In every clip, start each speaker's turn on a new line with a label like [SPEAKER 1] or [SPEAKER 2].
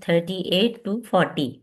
[SPEAKER 1] 38 to 40।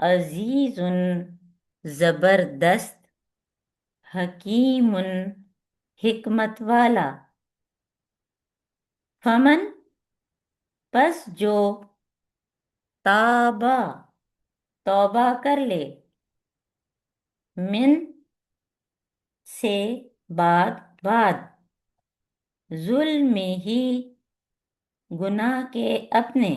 [SPEAKER 1] عزیز زبردست، حکیم حکمت والا، فمن پس جو تابا توبہ کر لے، من سے بعد ظلم ہی گناہ کے اپنے،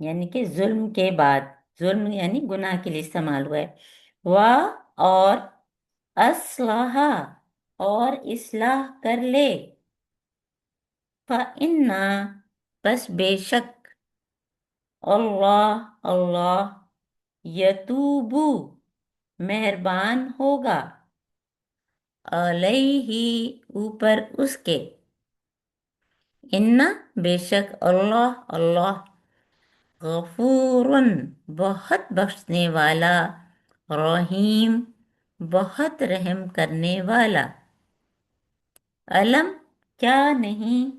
[SPEAKER 1] یعنی کہ ظلم کے بعد، ظلم یعنی گناہ کے لیے استعمال ہوا ہے، اور اصلاح اور اصلاح کر لے، فَإِنَّا پس بے شک، اللہ یتوبو مہربان ہوگا، علیہ اوپر اس کے، اِنَّا بے شک، اللہ غفور بہت بخشنے والا، رحیم بہت رحم کرنے والا، علم کیا نہیں،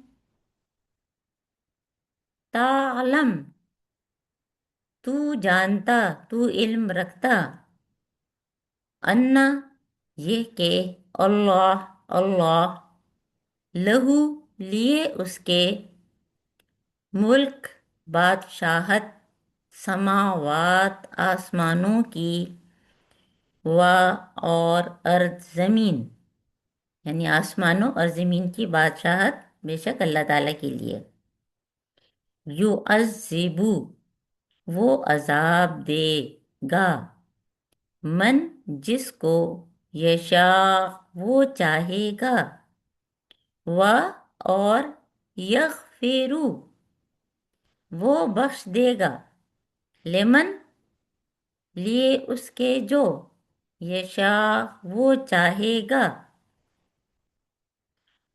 [SPEAKER 1] تعلم تو جانتا، تو علم رکھتا، انا یہ کہ اللہ لہو لیے اس کے، ملک بادشاہت، سماوات آسمانوں کی، و اور ارض زمین، یعنی آسمانوں اور زمین کی بادشاہت بے شک اللہ تعالیٰ کے لیے، یعذبو وہ عذاب دے گا، من جس کو، یشاء وہ چاہے گا، و اور یغفرو وہ بخش دے گا، لمن لیے اس کے جو، یشاء وہ چاہے گا،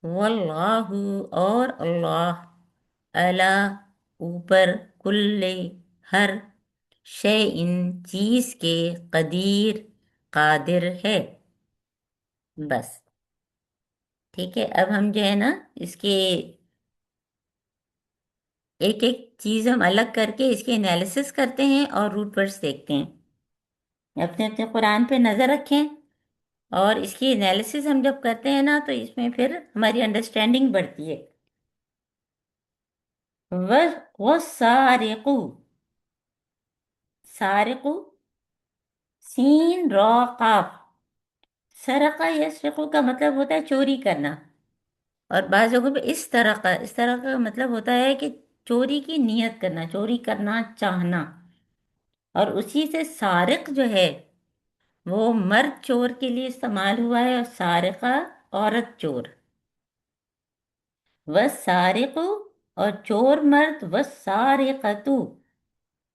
[SPEAKER 1] واللہ اور اللہ، علی اوپر، کل ہر، شیء چیز کے، قدیر قادر ہے، بس ٹھیک ہے۔ اب ہم جو ہے نا اس کے ایک ایک چیز ہم الگ کر کے اس کے انالیسس کرتے ہیں اور روٹ ورڈز دیکھتے ہیں، اپنے اپنے قرآن پہ نظر رکھیں، اور اس کی انالیسس ہم جب کرتے ہیں نا تو اس میں پھر ہماری انڈرسٹینڈنگ بڑھتی ہے۔ وَالسَّارِقُ سارقو، سین را قاف، سرقہ یسرقو کا مطلب ہوتا ہے چوری کرنا، اور بعض جگہوں پہ اس طرح کا مطلب ہوتا ہے کہ چوری کی نیت کرنا، چوری کرنا چاہنا، اور اسی سے سارق جو ہے وہ مرد چور کے لیے استعمال ہوا ہے، اور سارقہ عورت چور، وَالسَّارِقُ اور چور مرد، وَالسَّارِقَةُ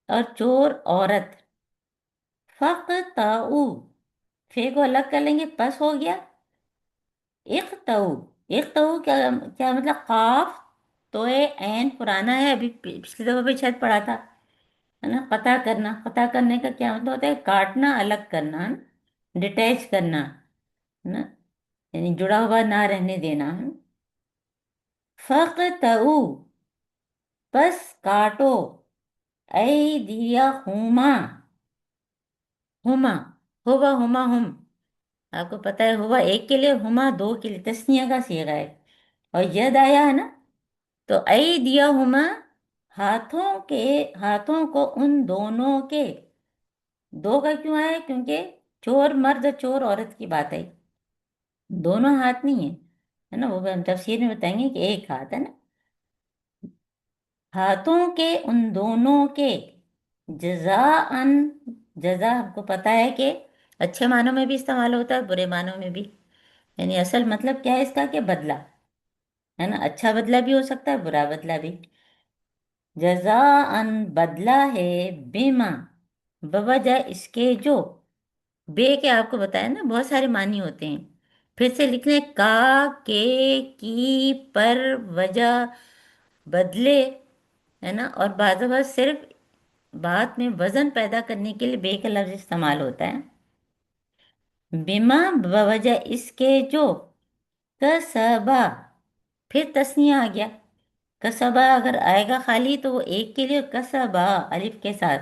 [SPEAKER 1] اور چور عورت، فَقْطَعُوا فے کو الگ کر لیں گے، پس ہو گیا اقتعو کیا مطلب، قاف تو عین پرانا ہے، ابھی پچھلی دفعہ بھی شاید پڑھا تھا، ہے نا، قطع کرنا، قطع کرنے کا کیا مطلب ہوتا ہے، کاٹنا، الگ کرنا، ڈیٹیچ کرنا، ہے نا، یعنی جڑا ہوا نہ رہنے دینا، ہے نا۔ فَقْطَعُوا پس کاٹو، ایدیہما ہما، ہوا ہم، آپ کو پتا ہے ہوا ایک کے لیے، ہما دو کے لیے، تسنیہ کا صیغہ ہے، اور ید آیا ہے نا، تو ایدیہما ہاتھوں کو ان دونوں کے، دو کا کیوں آیا ہے، کیونکہ چور مرد اور چور عورت کی بات ہے، دونوں ہاتھ نہیں ہے نا، وہ ہم تفسیر میں بتائیں گے کہ ایک ہاتھ ہے نا، ہاتھوں کے ان دونوں کے، جزاءً جزا ہم کو پتا ہے کہ اچھے معنوں میں بھی استعمال ہوتا ہے، برے معنوں میں بھی، یعنی اصل مطلب کیا ہے اس کا، کہ بدلہ، ہے نا، اچھا بدلہ بھی ہو سکتا ہے، برا بدلہ بھی، جزاءً بدلہ ہے، بما بوجہ اس کے جو، بے کے آپ کو بتایا نا بہت سارے معنی ہوتے ہیں، پھر سے لکھ لیں، کا، کے، کی، پر، وجہ، بدلے، ہے نا، اور بعض اوقات صرف بات میں وزن پیدا کرنے کے لیے بے کا لفظ استعمال ہوتا ہے، بما بوجہ اس کے جو، کسبا پھر تسنیہ آ گیا، کسبا اگر آئے گا خالی تو وہ ایک کے لیے، کسبا الف کے ساتھ،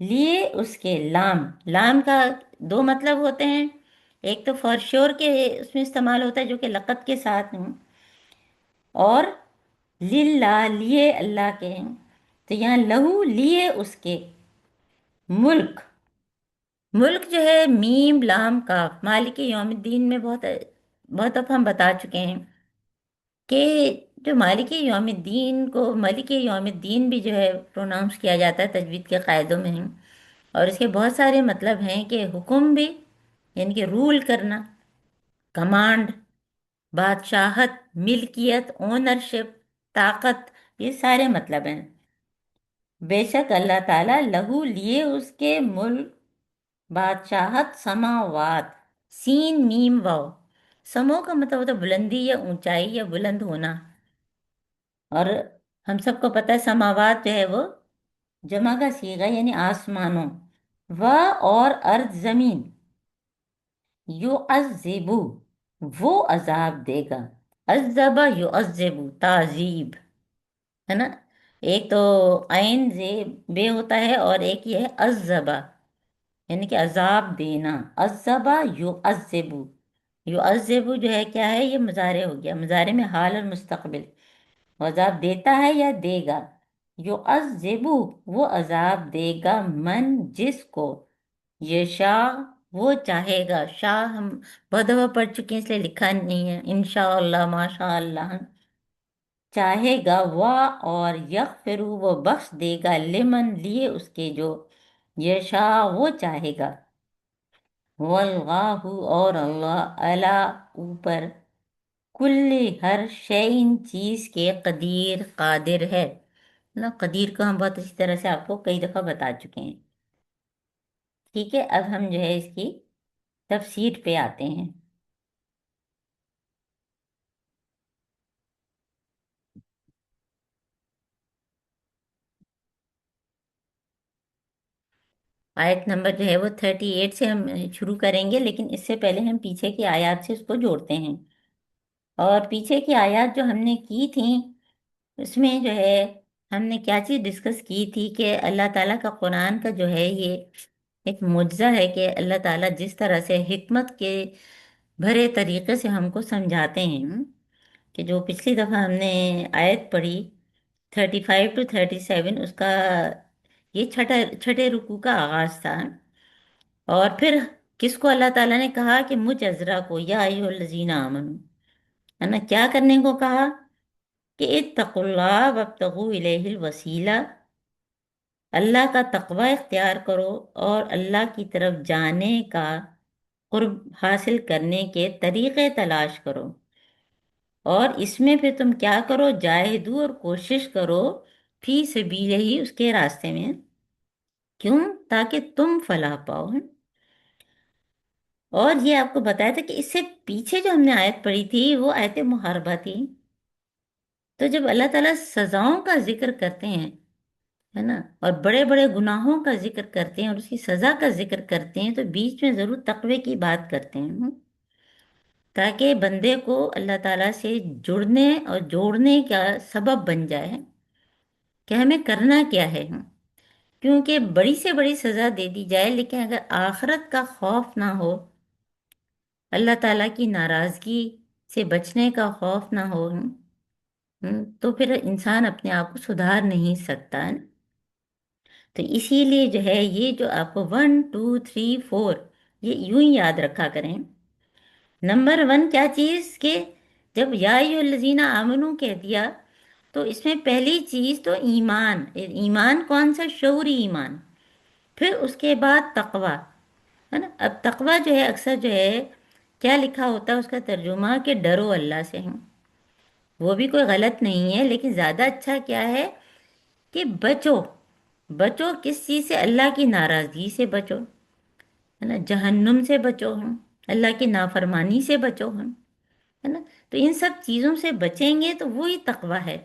[SPEAKER 1] لیے اس کے لام، لام کا دو مطلب ہوتے ہیں، ایک تو فار شور کے اس میں استعمال ہوتا ہے جو کہ لقب کے ساتھ ہیں، اور للہ لیے اللہ کے ہیں، تو یہاں لہو لیے اس کے، ملک، ملک جو ہے میم لام کاف، مالک یوم الدین میں بہت بہت دفعہ ہم بتا چکے ہیں کہ جو مالک یوم الدین کو ملک یوم الدین بھی جو ہے پروناؤنس کیا جاتا ہے تجوید کے قاعدوں میں ہیں، اور اس کے بہت سارے مطلب ہیں کہ حکم بھی، یعنی کہ رول کرنا، کمانڈ، بادشاہت، ملکیت، اونرشپ، طاقت، یہ سارے مطلب ہیں۔ بے شک اللہ تعالیٰ لہو لیے اس کے ملک، بادشاہت، سماوات، سین میم واو، سمو کا مطلب ہوتا ہے بلندی یا اونچائی یا بلند ہونا، اور ہم سب کو پتہ ہے سماوات جو ہے وہ جمع کا صیغہ یعنی آسمانوں، و اور ارض زمین، یعذبو وہ عذاب دے گا، عذبہ یعذبو تعذیب، ہے نا، ایک تو عین زے بے ہوتا ہے اور ایک یہ ہے عذبہ، یعنی کہ عذاب دینا، عذبہ یعذبو، یعذبو جو ہے کیا ہے، یہ مضارع ہو گیا، مضارع میں حال اور مستقبل، وہ عذاب دیتا ہے یا دے گا، یعذبو وہ عذاب دے گا، من جس کو، یشاء وہ چاہے گا، شاہ ہم بہت دفعہ پڑھ چکے ہیں اس لیے لکھا نہیں ہے، انشاءاللہ ماشاءاللہ، چاہے گا، وا اور یغفر وہ بخش دے گا، لمن لیے اس کے جو، یشاء وہ چاہے گا، واللہ اور اللہ علا اوپر، کل ہر شیء چیز کے قدیر قادر ہے نا، قدیر کو ہم بہت اچھی طرح سے آپ کو کئی دفعہ بتا چکے ہیں۔ ٹھیک ہے، اب ہم جو ہے اس کی تفسیر پہ آتے ہیں۔ آیت نمبر جو ہے وہ 38 سے ہم شروع کریں گے، لیکن اس سے پہلے ہم پیچھے کی آیات سے اس کو جوڑتے ہیں، اور پیچھے کی آیات جو ہم نے کی تھیں اس میں جو ہے ہم نے کیا چیز ڈسکس کی تھی کہ اللہ تعالیٰ کا قرآن کا جو ہے یہ ایک معجزہ ہے کہ اللہ تعالیٰ جس طرح سے حکمت کے بھرے طریقے سے ہم کو سمجھاتے ہیں، کہ جو پچھلی دفعہ ہم نے آیت پڑھی 35 to 37، اس کا یہ چھٹے رکوع کا آغاز تھا، اور پھر کس کو اللہ تعالیٰ نے کہا کہ مجھ عذرا کو، یا ایھا الذین آمنو، ہے نا، کیا کرنے کو کہا کہ اتقوا اللہ وابتغوا الیہ الوسیلہ، اللہ کا تقوی اختیار کرو اور اللہ کی طرف جانے کا قرب حاصل کرنے کے طریقے تلاش کرو، اور اس میں پھر تم کیا کرو، جاہدو اور کوشش کرو، فی سبیلہ ہی اس کے راستے میں، کیوں، تاکہ تم فلاح پاؤ، اور یہ آپ کو بتایا تھا کہ اس سے پیچھے جو ہم نے آیت پڑھی تھی وہ آیت محاربہ تھی، تو جب اللہ تعالیٰ سزاؤں کا ذکر کرتے ہیں، ہے نا، اور بڑے بڑے گناہوں کا ذکر کرتے ہیں اور اس کی سزا کا ذکر کرتے ہیں، تو بیچ میں ضرور تقوی کی بات کرتے ہیں، تاکہ بندے کو اللہ تعالیٰ سے جڑنے اور جوڑنے کا سبب بن جائے کہ ہمیں کرنا کیا ہے، کیونکہ بڑی سے بڑی سزا دے دی جائے لیکن اگر آخرت کا خوف نہ ہو، اللہ تعالیٰ کی ناراضگی سے بچنے کا خوف نہ ہو، تو پھر انسان اپنے آپ کو سدھار نہیں سکتا ہے، تو اسی لیے جو ہے یہ جو آپ کو 1 2 3 4 یہ یوں ہی یاد رکھا کریں۔ نمبر 1 کیا چیز کہ جب یا ایھا الذین آمنو کہہ دیا تو اس میں پہلی چیز تو ایمان، ایمان کون سا، شعوری ایمان، پھر اس کے بعد تقوی، ہے نا، اب تقوی جو ہے اکثر جو ہے کیا لکھا ہوتا ہے اس کا ترجمہ کہ ڈرو اللہ سے، ہیں، وہ بھی کوئی غلط نہیں ہے، لیکن زیادہ اچھا کیا ہے کہ بچو، بچو کس چیز سے، اللہ کی ناراضگی سے بچو، ہے نا، جہنم سے بچو، ہم اللہ کی نافرمانی سے بچو، ہم، ہے نا، تو ان سب چیزوں سے بچیں گے تو وہی تقوی ہے،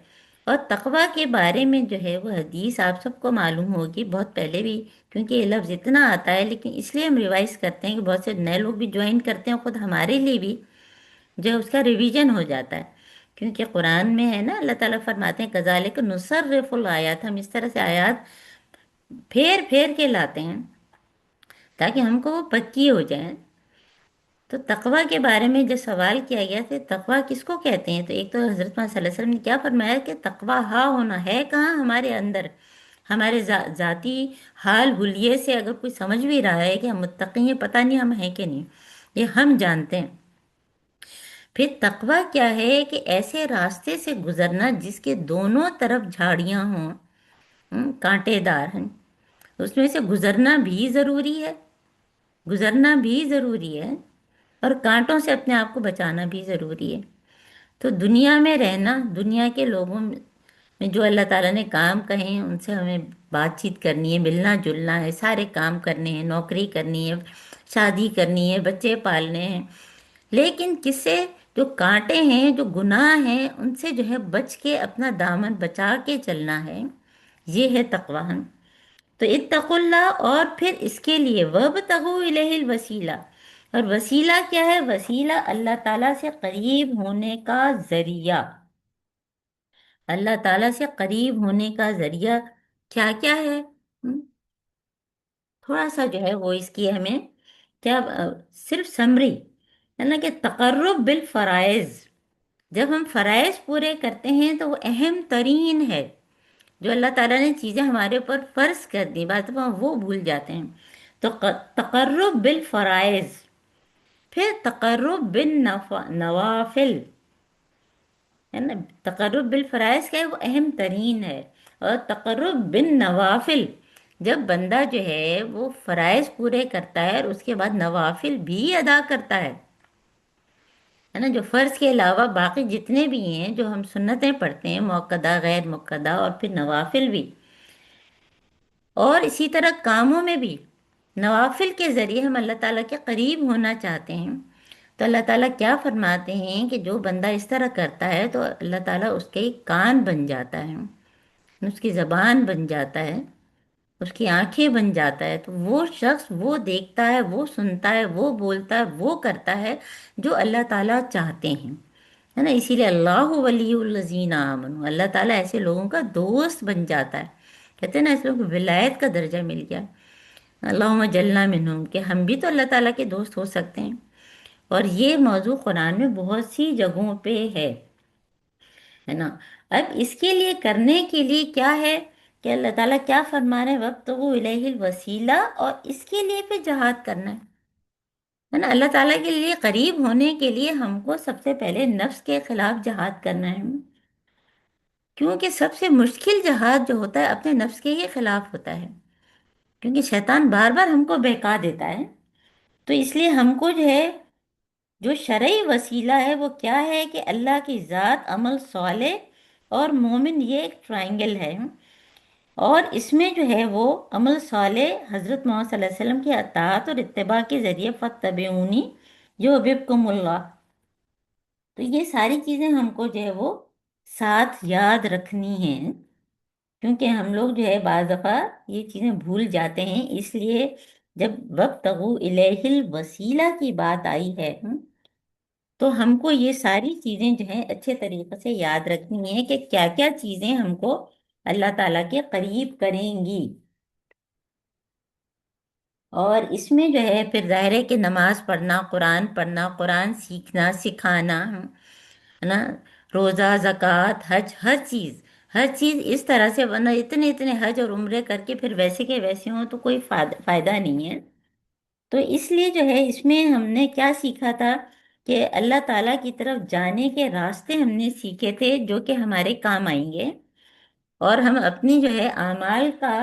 [SPEAKER 1] اور تقوی کے بارے میں جو ہے وہ حدیث آپ سب کو معلوم ہوگی بہت پہلے بھی، کیونکہ یہ لفظ اتنا آتا ہے، لیکن اس لیے ہم ریوائز کرتے ہیں کہ بہت سے نئے لوگ بھی جوائن کرتے ہیں، خود ہمارے لیے بھی جو ہے اس کا ریویژن ہو جاتا ہے، کیونکہ قرآن میں ہے نا اللہ تعالیٰ فرماتے ہیں کذالک نصرف الآیات، ہم اس طرح سے آیات پھیر پھیر کے لاتے ہیں تاکہ ہم کو وہ پکی ہو جائیں۔ تو تقوی کے بارے میں جو سوال کیا گیا تھا، تقوی کس کو کہتے ہیں؟ تو ایک تو حضرت محمد صلی اللہ علیہ وسلم نے کیا فرمایا کہ تقوی ہا ہونا ہے کہاں، ہمارے اندر، ہمارے ذاتی حال حلیے سے اگر کوئی سمجھ بھی رہا ہے کہ ہم متقی ہیں، پتہ نہیں ہم ہیں کہ نہیں، یہ ہم جانتے ہیں۔ پھر تقوی کیا ہے کہ ایسے راستے سے گزرنا جس کے دونوں طرف جھاڑیاں ہوں، کانٹے دار ہیں، اس میں سے گزرنا بھی ضروری ہے، گزرنا بھی ضروری ہے، اور کانٹوں سے اپنے آپ کو بچانا بھی ضروری ہے۔ تو دنیا میں رہنا، دنیا کے لوگوں میں جو اللہ تعالیٰ نے کام کہے ہیں ان سے ہمیں بات چیت کرنی ہے، ملنا جلنا ہے، سارے کام کرنے ہیں، نوکری کرنی ہے، شادی کرنی ہے، بچے پالنے ہیں، لیکن کس سے؟ جو کانٹے ہیں، جو گناہ ہیں، ان سے جو ہے بچ کے اپنا دامن بچا کے چلنا ہے، یہ ہے تقوی۔ تو اتقوا اللہ، اور پھر اس کے لیے وابتغوا الیہ الوسیلہ، اور وسیلہ کیا ہے؟ وسیلہ اللہ تعالیٰ سے قریب ہونے کا ذریعہ، اللہ تعالیٰ سے قریب ہونے کا ذریعہ کیا کیا ہے؟ تھوڑا سا جو ہے وہ اس کی ہمیں کیا صرف سمری ہے نا، کہ تقرب بالفرائض، جب ہم فرائض پورے کرتے ہیں تو وہ اہم ترین ہے، جو اللہ تعالیٰ نے چیزیں ہمارے اوپر فرض کر دی، بات وہ بھول جاتے ہیں۔ تو تقرب بالفرائض، پھر تقرب بالنوافل، ہے نا، تقرب بالفرائض کیا ہے؟ وہ اہم ترین ہے، اور تقرب بالنوافل، جب بندہ جو ہے وہ فرائض پورے کرتا ہے اور اس کے بعد نوافل بھی ادا کرتا ہے نا، جو فرض کے علاوہ باقی جتنے بھی ہیں جو ہم سنتیں پڑھتے ہیں، موقدہ غیر موقدہ، اور پھر نوافل بھی، اور اسی طرح کاموں میں بھی نوافل کے ذریعے ہم اللہ تعالیٰ کے قریب ہونا چاہتے ہیں۔ تو اللہ تعالیٰ کیا فرماتے ہیں کہ جو بندہ اس طرح کرتا ہے تو اللہ تعالیٰ اس کے کان بن جاتا ہے، اس کی زبان بن جاتا ہے، اس کی آنکھیں بن جاتا ہے، تو وہ شخص وہ دیکھتا ہے، وہ سنتا ہے، وہ بولتا ہے، وہ کرتا ہے جو اللہ تعالیٰ چاہتے ہیں، ہے نا۔ اسی لیے اللہ ولی الذین آمنوا، اللہ تعالیٰ ایسے لوگوں کا دوست بن جاتا ہے، کہتے ہیں نا ایسے لوگوں کو ولایت کا درجہ مل گیا، اللہم جلنا منہم، کہ ہم بھی تو اللہ تعالیٰ کے دوست ہو سکتے ہیں۔ اور یہ موضوع قرآن میں بہت سی جگہوں پہ ہے نا۔ اب اس کے لیے کرنے کے لیے کیا ہے کہ اللہ تعالیٰ کیا فرما رہے ہیں؟ وابتغوا الیہ الوسیلہ، اور اس کے لیے پھر جہاد کرنا ہے نا۔ اللہ تعالیٰ کے لیے قریب ہونے کے لیے ہم کو سب سے پہلے نفس کے خلاف جہاد کرنا ہے، کیونکہ سب سے مشکل جہاد جو ہوتا ہے اپنے نفس کے ہی خلاف ہوتا ہے، کیونکہ شیطان بار بار ہم کو بہکا دیتا ہے۔ تو اس لیے ہم کو جو ہے جو شرعی وسیلہ ہے وہ کیا ہے کہ اللہ کی ذات، عمل صالح اور مومن، یہ ایک ٹرائنگل ہے، اور اس میں جو ہے وہ عمل صالح حضرت محمد صلی اللہ علیہ وسلم کی اطاعت اور اتباع کے ذریعے فاتبعونی یحببکم اللہ، تو یہ ساری چیزیں ہم کو جو ہے وہ ساتھ یاد رکھنی ہیں، کیونکہ ہم لوگ جو ہے بعض دفعہ یہ چیزیں بھول جاتے ہیں۔ اس لیے جب وابتغوا الیہ الوسیلہ کی بات آئی ہے تو ہم کو یہ ساری چیزیں جو ہیں اچھے طریقے سے یاد رکھنی ہیں کہ کیا کیا چیزیں ہم کو اللہ تعالیٰ کے قریب کریں گی۔ اور اس میں جو ہے پھر ظاہر ہے کہ نماز پڑھنا، قرآن سیکھنا سکھانا، ہے نا، روزہ، زکوٰۃ، حج، ہر چیز اس طرح سے، ورنہ اتنے اتنے حج اور عمرے کر کے پھر ویسے کے ویسے ہوں تو کوئی فائدہ نہیں ہے۔ تو اس لیے جو ہے اس میں ہم نے کیا سیکھا تھا کہ اللہ تعالیٰ کی طرف جانے کے راستے ہم نے سیکھے تھے جو کہ ہمارے کام آئیں گے، اور ہم اپنی جو ہے اعمال کا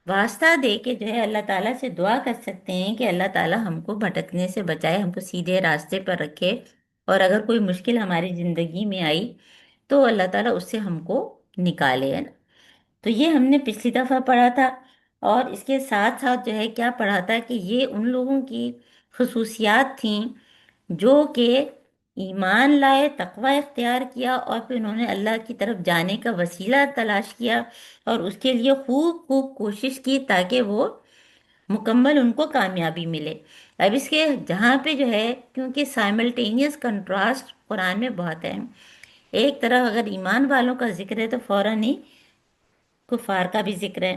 [SPEAKER 1] واسطہ دے کے جو ہے اللہ تعالیٰ سے دعا کر سکتے ہیں کہ اللہ تعالیٰ ہم کو بھٹکنے سے بچائے، ہم کو سیدھے راستے پر رکھے، اور اگر کوئی مشکل ہماری زندگی میں آئی تو اللہ تعالیٰ اس سے ہم کو نکالے، ہے نا۔ تو یہ ہم نے پچھلی دفعہ پڑھا تھا، اور اس کے ساتھ ساتھ جو ہے کیا پڑھا تھا کہ یہ ان لوگوں کی خصوصیات تھیں جو کہ ایمان لائے، تقوی اختیار کیا، اور پھر انہوں نے اللہ کی طرف جانے کا وسیلہ تلاش کیا اور اس کے لیے خوب خوب کوشش کی تاکہ وہ مکمل ان کو کامیابی ملے۔ اب اس کے جہاں پہ جو ہے کیونکہ سائملٹینیس کنٹراسٹ قرآن میں بہت ہے، ایک طرف اگر ایمان والوں کا ذکر ہے تو فوراً ہی کفار کا بھی ذکر ہے،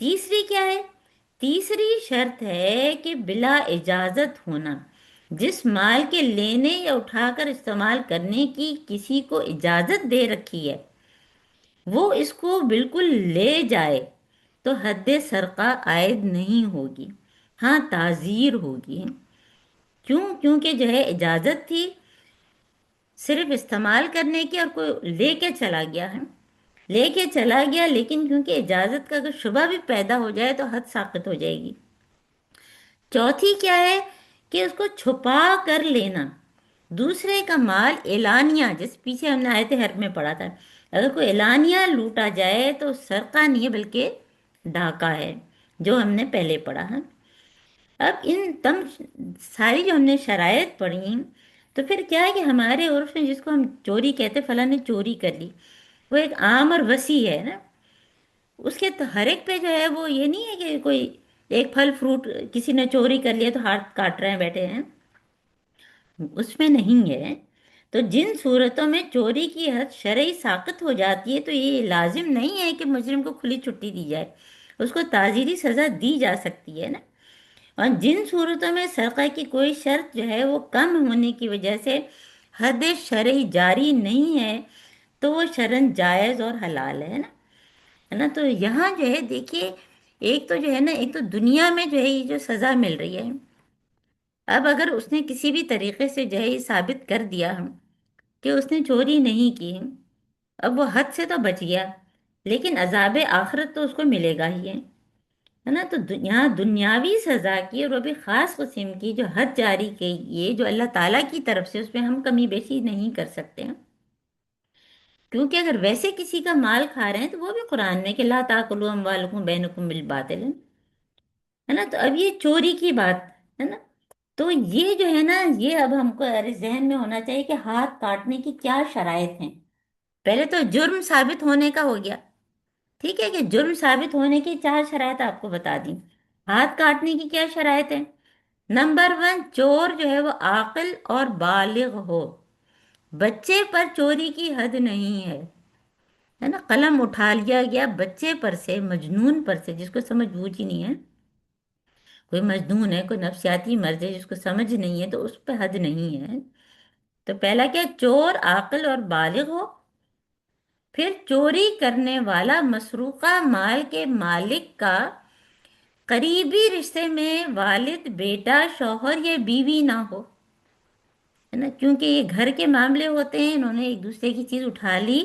[SPEAKER 1] تیسری کیا ہے؟ تیسری شرط ہے کہ بلا اجازت ہونا، جس مال کے لینے یا اٹھا کر استعمال کرنے کی کسی کو اجازت دے رکھی ہے وہ اس کو بالکل لے جائے تو حد سرقہ عائد نہیں ہوگی، ہاں تعزیر ہوگی۔ کیوں؟ کیونکہ جو ہے اجازت تھی صرف استعمال کرنے کی، اور کوئی لے کے چلا گیا ہے، لے کے چلا گیا، لیکن کیونکہ اجازت کا اگر شبہ بھی پیدا ہو جائے تو حد ساقط ہو جائے گی۔ چوتھی کیا ہے کہ اس کو چھپا کر لینا، دوسرے کا مال اعلانیہ، جس پیچھے ہم نے آیت حرف میں پڑھا تھا، اگر کوئی اعلانیہ لوٹا جائے تو سرقہ نہیں ہے بلکہ ڈاکہ ہے، جو ہم نے پہلے پڑھا ہے۔ اب ان ساری جو ہم نے شرائط پڑھی، تو پھر کیا ہے کہ ہمارے عرف میں جس کو ہم چوری کہتے، فلاں نے چوری کر لی، وہ ایک عام اور وسیع ہے نا، اس کے تو ہر ایک پہ جو ہے وہ یہ نہیں ہے کہ کوئی ایک پھل فروٹ کسی نے چوری کر لیا تو ہاتھ کاٹ رہے ہیں بیٹھے ہیں، اس میں نہیں ہے۔ تو جن صورتوں میں چوری کی حد شرعی ساقط ہو جاتی ہے تو یہ لازم نہیں ہے کہ مجرم کو کھلی چھٹی دی جائے، اس کو تعزیری سزا دی جا سکتی ہے نا۔ اور جن صورتوں میں سرقہ کی کوئی شرط جو ہے وہ کم ہونے کی وجہ سے حد شرعی جاری نہیں ہے تو وہ شرعاً جائز اور حلال ہے نا۔ تو یہاں جو ہے دیکھیے، ایک تو جو ہے نا، ایک تو دنیا میں جو ہے یہ جو سزا مل رہی ہے، اب اگر اس نے کسی بھی طریقے سے جو ہے یہ ثابت کر دیا کہ اس نے چوری نہیں کی، اب وہ حد سے تو بچ گیا، لیکن عذاب آخرت تو اس کو ملے گا ہی ہے نا۔ تو یہاں دنیاوی سزا کی، اور وہ بھی خاص قسم کی جو حد جاری کی، یہ جو اللہ تعالیٰ کی طرف سے، اس میں ہم کمی بیشی نہیں کر سکتے ہیں، کیونکہ اگر ویسے کسی کا مال کھا رہے ہیں تو وہ بھی قرآن میں کہ لا تاکلوا اموالکم بینکم بالباطل ہے نا۔ تو اب یہ چوری کی بات ہے نا، تو یہ جو ہے نا، یہ اب ہم کو ارے ذہن میں ہونا چاہیے کہ ہاتھ کاٹنے کی کیا شرائط ہیں۔ پہلے تو جرم ثابت ہونے کا ہو گیا، ٹھیک ہے، کہ جرم ثابت ہونے کی 4 شرائط آپ کو بتا دی۔ ہاتھ کاٹنے کی کیا شرائط ہے؟ نمبر 1، چور جو ہے وہ عاقل اور بالغ ہو، بچے پر چوری کی حد نہیں ہے نا۔ قلم اٹھا لیا گیا بچے پر سے، مجنون پر سے، جس کو سمجھ بوجھ ہی نہیں ہے، کوئی مجنون ہے، کوئی نفسیاتی مرض ہے جس کو سمجھ نہیں ہے، تو اس پہ حد نہیں ہے۔ تو پہلا کیا؟ چور عاقل اور بالغ ہو، پھر چوری کرنے والا مسروقہ مال کے مالک کا قریبی رشتے میں والد، بیٹا، شوہر یا بیوی نہ ہو، ہے نا، کیونکہ یہ گھر کے معاملے ہوتے ہیں، انہوں نے ایک دوسرے کی چیز اٹھا لی،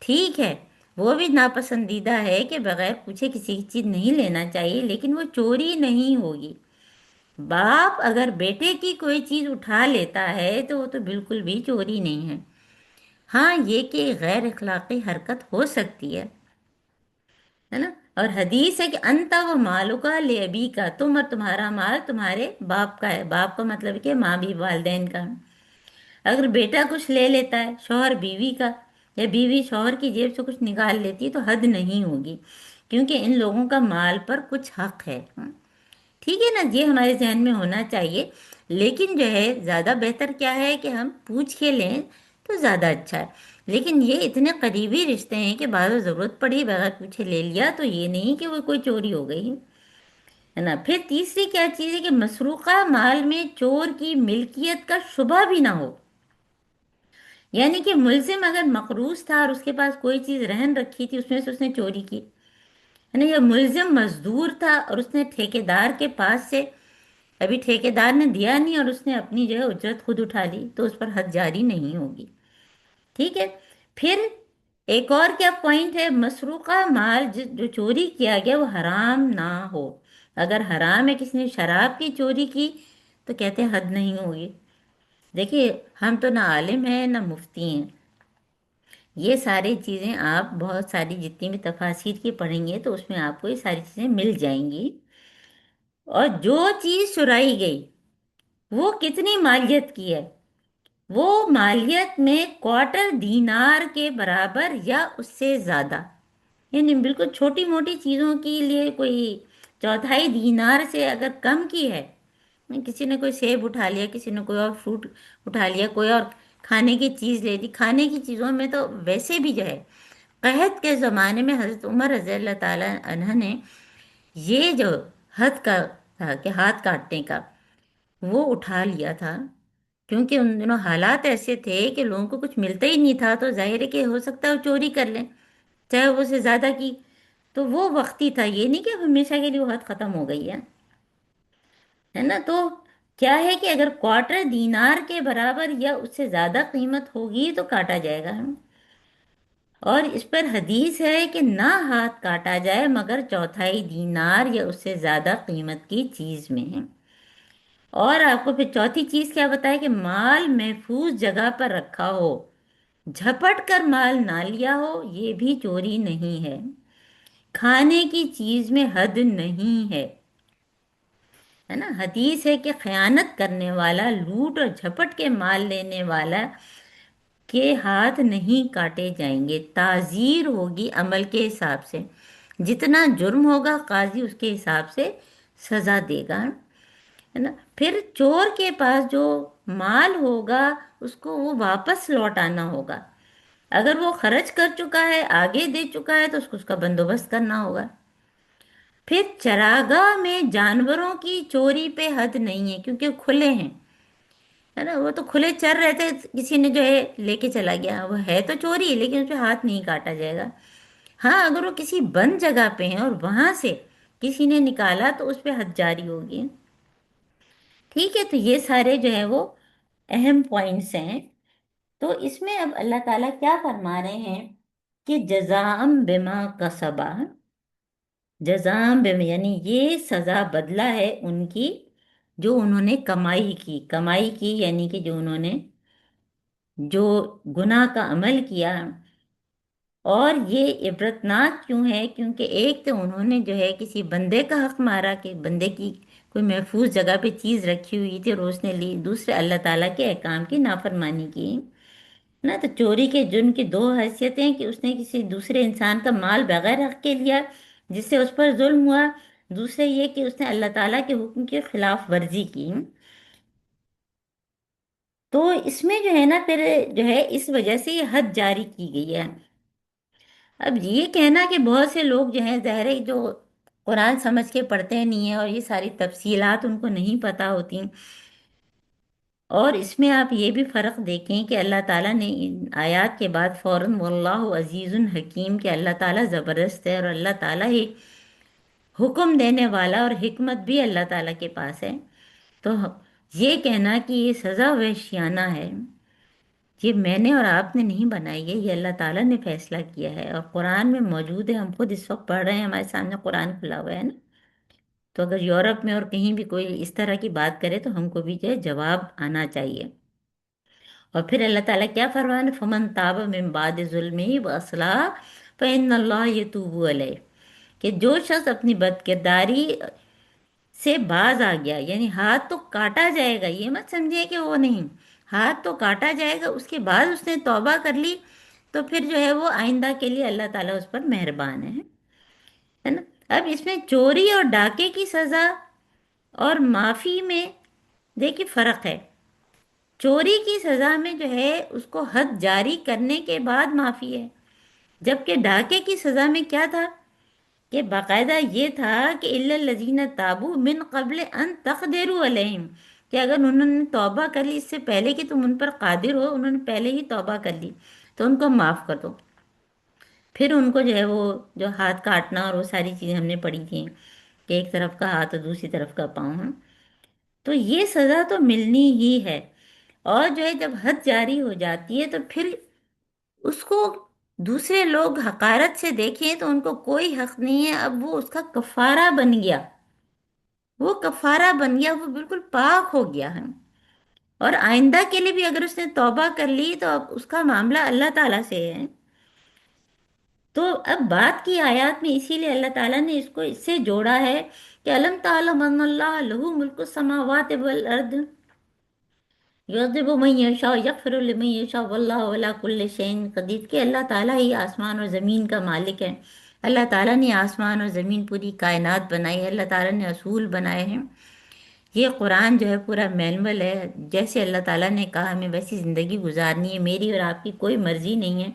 [SPEAKER 1] ٹھیک ہے، وہ بھی ناپسندیدہ ہے کہ بغیر پوچھے کسی کی چیز نہیں لینا چاہیے، لیکن وہ چوری نہیں ہوگی۔ باپ اگر بیٹے کی کوئی چیز اٹھا لیتا ہے تو وہ تو بالکل بھی چوری نہیں ہے، ہاں یہ کہ غیر اخلاقی حرکت ہو سکتی ہے نا۔ اور حدیث ہے کہ انت و مالو کا لے ابی کا، تم اور تمہارا مال تمہارے باپ کا ہے، باپ کا مطلب کہ ماں بھی والدین کا ہے۔ اگر بیٹا کچھ لے لیتا ہے شوہر بیوی کا، یا بیوی شوہر کی جیب سے کچھ نکال لیتی ہے تو حد نہیں ہوگی، کیونکہ ان لوگوں کا مال پر کچھ حق ہے، ٹھیک ہے نا، یہ ہمارے ذہن میں ہونا چاہیے۔ لیکن جو ہے زیادہ بہتر کیا ہے کہ ہم پوچھ کے لیں تو زیادہ اچھا ہے، لیکن یہ اتنے قریبی رشتے ہیں کہ بعض ضرورت پڑی بغیر پوچھے لے لیا تو یہ نہیں کہ وہ کوئی چوری ہو گئی ہے نا۔ پھر تیسری کیا چیز ہے کہ مسروقہ مال میں چور کی ملکیت کا شبہ بھی نہ ہو، یعنی کہ ملزم اگر مقروض تھا اور اس کے پاس کوئی چیز رہن رکھی تھی، اس میں سے اس نے چوری کی ہے نا، یا ملزم مزدور تھا اور اس نے ٹھیکیدار کے پاس سے، ابھی ٹھیکیدار نے دیا نہیں اور اس نے اپنی جو ہے اجرت خود اٹھا لی، تو اس پر حد جاری نہیں ہوگی، ٹھیک ہے۔ پھر ایک اور کیا پوائنٹ ہے؟ مسروقہ مال جو چوری کیا گیا وہ حرام نہ ہو، اگر حرام ہے، کسی نے شراب کی چوری کی تو کہتے ہیں حد نہیں ہوگی۔ دیکھیے ہم تو نہ عالم ہیں نہ مفتی ہیں، یہ ساری چیزیں آپ بہت ساری جتنی بھی تفاسیر کی پڑھیں گے تو اس میں آپ کو یہ ساری چیزیں مل جائیں گی۔ اور جو چیز چرائی گئی وہ کتنی مالیت کی ہے؟ وہ مالیت میں کوارٹر دینار کے برابر یا اس سے زیادہ، یعنی بالکل چھوٹی موٹی چیزوں کے لیے کوئی چوتھائی دینار سے اگر کم کی ہے، کسی نے کوئی سیب اٹھا لیا، کسی نے کوئی اور فروٹ اٹھا لیا، کوئی اور کھانے کی چیز لے لی، کھانے کی چیزوں میں تو ویسے بھی جو ہے قحط کے زمانے میں حضرت عمر رضی اللہ تعالیٰ عنہ نے یہ جو حد کا تھا کہ ہاتھ کاٹنے کا، وہ اٹھا لیا تھا، کیونکہ ان دنوں حالات ایسے تھے کہ لوگوں کو کچھ ملتا ہی نہیں تھا، تو ظاہر ہے کہ ہو سکتا ہے وہ چوری کر لیں، چاہے وہ سے زیادہ کی، تو وہ وقتی تھا، یہ نہیں کہ ہمیشہ کے لیے وہ حد ختم ہو گئی ہے نا؟ تو کیا ہے کہ اگر کوارٹر دینار کے برابر یا اس سے زیادہ قیمت ہوگی تو کاٹا جائے گا، اور اس پر حدیث ہے کہ نہ ہاتھ کاٹا جائے مگر چوتھائی دینار یا اس سے زیادہ قیمت کی چیز میں ہے۔ اور آپ کو پھر چوتھی چیز کیا بتایا کہ مال محفوظ جگہ پر رکھا ہو، جھپٹ کر مال نہ لیا ہو، یہ بھی چوری نہیں ہے۔ کھانے کی چیز میں حد نہیں ہے نا؟ حدیث ہے کہ خیانت کرنے والا، لوٹ اور جھپٹ کے مال لینے والا کے ہاتھ نہیں کاٹے جائیں گے، تعزیر ہوگی عمل کے حساب سے، جتنا جرم ہوگا قاضی اس کے حساب سے سزا دے گا، ہے نا؟ پھر چور کے پاس جو مال ہوگا اس کو وہ واپس لوٹانا ہوگا، اگر وہ خرچ کر چکا ہے، آگے دے چکا ہے، تو اس کا بندوبست کرنا ہوگا۔ پھر چراگاہ میں جانوروں کی چوری پہ حد نہیں ہے، کیونکہ کھلے ہیں، ہے نا؟ وہ تو کھلے چر رہے تھے، کسی نے جو ہے لے کے چلا گیا، وہ ہے تو چوری، لیکن اس پہ ہاتھ نہیں کاٹا جائے گا۔ ہاں اگر وہ کسی بند جگہ پہ ہیں اور وہاں سے کسی نے نکالا تو اس پہ حد جاری ہوگی۔ ٹھیک ہے، تو یہ سارے جو ہے وہ اہم پوائنٹس ہیں۔ تو اس میں اب اللہ تعالیٰ کیا فرما رہے ہیں کہ جزام بما کسبا، جزام بما یعنی یہ سزا بدلہ ہے ان کی جو انہوں نے کمائی کی، کمائی کی یعنی کہ جو انہوں نے جو گناہ کا عمل کیا۔ اور یہ عبرتناک کیوں ہے؟ کیونکہ ایک تو انہوں نے جو ہے کسی بندے کا حق مارا، کہ بندے کی کوئی محفوظ جگہ پہ چیز رکھی ہوئی تھی اور اس نے لی، دوسرے اللہ تعالیٰ کے احکام کی نافرمانی کی نا۔ تو چوری کے جرم کی دو حیثیتیں ہیں کہ اس نے کسی دوسرے انسان کا مال بغیر حق کے لیا جس سے اس پر ظلم ہوا، دوسرے یہ کہ اس نے اللہ تعالیٰ کے حکم کی خلاف ورزی کی۔ تو اس میں جو ہے نا پھر جو ہے اس وجہ سے یہ حد جاری کی گئی ہے۔ اب یہ کہنا کہ بہت سے لوگ جو ہیں ظاہر ہے جو قرآن سمجھ کے پڑھتے نہیں ہیں اور یہ ساری تفصیلات ان کو نہیں پتہ ہوتی، اور اس میں آپ یہ بھی فرق دیکھیں کہ اللہ تعالیٰ نے ان آیات کے بعد فوراً واللہ عزیز الحکیم، کہ اللہ تعالیٰ زبردست ہے اور اللہ تعالیٰ ہی حکم دینے والا، اور حکمت بھی اللہ تعالیٰ کے پاس ہے۔ تو یہ کہنا کہ یہ سزا وحشیانہ ہے، یہ میں نے اور آپ نے نہیں بنائی ہے، یہ اللہ تعالیٰ نے فیصلہ کیا ہے اور قرآن میں موجود ہے، ہم خود اس وقت پڑھ رہے ہیں، ہمارے سامنے قرآن کھلا ہوا ہے نا۔ تو اگر یورپ میں اور کہیں بھی کوئی اس طرح کی بات کرے تو ہم کو بھی جو ہے جواب آنا چاہیے۔ اور پھر اللہ تعالیٰ کیا فرمانے، فمن تاب من بعد ظلمہ واصلح فإن اللہ یتوب علیہ، کہ جو شخص اپنی بد کرداری سے باز آ گیا، یعنی ہاتھ تو کاٹا جائے گا، یہ مت سمجھے کہ وہ نہیں، ہاتھ تو کاٹا جائے گا، اس کے بعد اس نے توبہ کر لی تو پھر جو ہے وہ آئندہ کے لیے اللہ تعالیٰ اس پر مہربان ہے نا؟ اب اس میں چوری اور ڈاکے کی سزا اور معافی میں دیکھیے فرق ہے۔ چوری کی سزا میں جو ہے اس کو حد جاری کرنے کے بعد معافی ہے، جبکہ ڈاکے کی سزا میں کیا تھا کہ باقاعدہ یہ تھا کہ الا الذین تابوا من قبل ان تقدروا علیہم، کہ اگر انہوں نے توبہ کر لی اس سے پہلے کہ تم ان پر قادر ہو، انہوں نے پہلے ہی توبہ کر لی تو ان کو معاف کر دو۔ پھر ان کو جو ہے وہ جو ہاتھ کاٹنا اور وہ ساری چیزیں ہم نے پڑھی تھیں کہ ایک طرف کا ہاتھ اور دوسری طرف کا پاؤں، ہاں، تو یہ سزا تو ملنی ہی ہے۔ اور جو ہے جب حد جاری ہو جاتی ہے تو پھر اس کو دوسرے لوگ حقارت سے دیکھیں تو ان کو کوئی حق نہیں ہے، اب وہ اس کا کفارہ بن گیا، وہ کفارہ بن گیا، وہ بالکل پاک ہو گیا ہے، اور آئندہ کے لیے بھی اگر اس نے توبہ کر لی تو اب اس کا معاملہ اللہ تعالیٰ سے ہے۔ تو اب بات کی آیات میں اسی لیے اللہ تعالیٰ نے اس کو اس سے جوڑا ہے کہ الم تعلم ان اللہ لہ ملک السماوات والارض یعذب من یشاء یغفر لمن یشاء واللہ علی کل شیء قدیر، کہ اللہ تعالیٰ ہی آسمان اور زمین کا مالک ہے، اللہ تعالیٰ نے آسمان اور زمین پوری کائنات بنائی ہے، اللہ تعالیٰ نے اصول بنائے ہیں۔ یہ قرآن جو ہے پورا مینول ہے، جیسے اللہ تعالیٰ نے کہا ہمیں ویسی زندگی گزارنی ہے، میری اور آپ کی کوئی مرضی نہیں ہے،